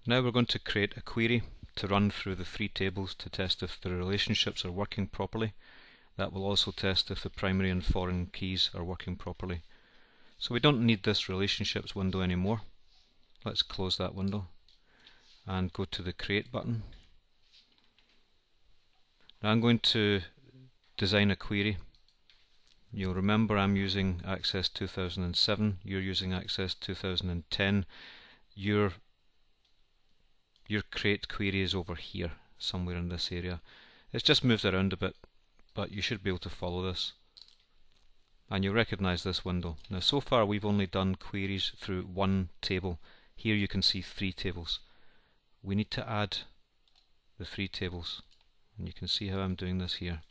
Now we're going to create a query to run through the three tables to test if the relationships are working properly. That will also test if the primary and foreign keys are working properly. So we don't need this relationships window anymore. Let's close that window and go to the create button. Now I'm going to design a query. You'll remember I'm using Access 2007, you're using Access 2010. Your create query is over here, somewhere in this area. It's just moved around a bit, but you should be able to follow this. And you'll recognize this window. Now so far we've only done queries through one table. Here you can see three tables. We need to add the three tables, and you can see how I'm doing this here.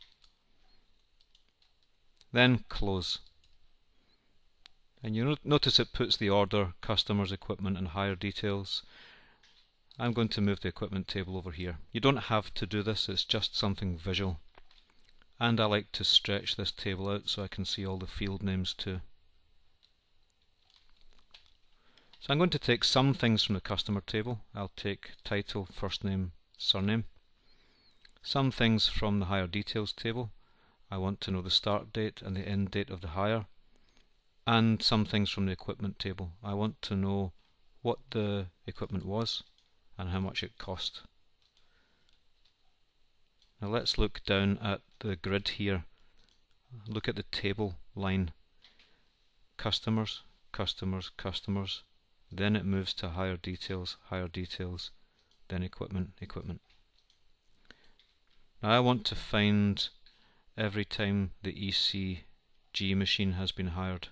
Then close. And you notice it puts the order, customers, equipment and hire details. I'm going to move the equipment table over here. You don't have to do this, it's just something visual. And I like to stretch this table out so I can see all the field names too. So I'm going to take some things from the customer table. I'll take title, first name, surname. Some things from the hire details table. I want to know the start date and the end date of the hire. And some things from the equipment table. I want to know what the equipment was and how much it cost. Now let's look down at the grid here. Look at the table line. Customers, customers, customers. Then it moves to hire details, then equipment, equipment. Now I want to find every time the ECG machine has been hired.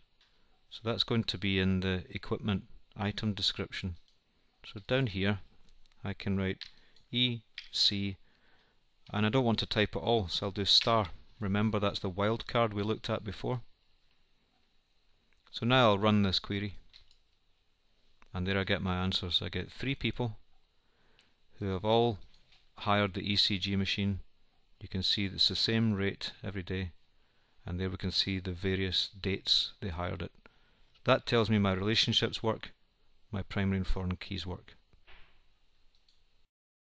So that's going to be in the equipment item description. So down here I can write EC, and I don't want to type it all, so I'll do star. Remember, that's the wildcard we looked at before. So now I'll run this query, and there I get my answers. I get 3 people who have all hired the ECG machine. You can see it's the same rate every day, and there we can see the various dates they hired it. That tells me my relationships work, my primary and foreign keys work.